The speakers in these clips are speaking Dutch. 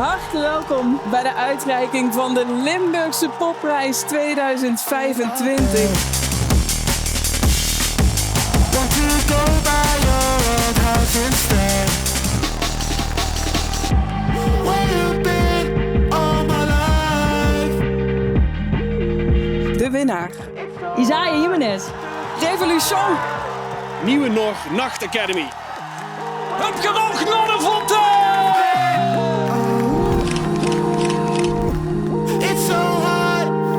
harte welkom bij de uitreiking van de Limburgse Popprijs 2025. De winnaar. Isaiah Jimenez. Revolution. Nieuwe Nog Nacht Academy. Het genoeg Nonnevotte!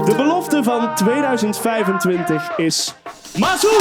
De belofte van 2025 is Mazou!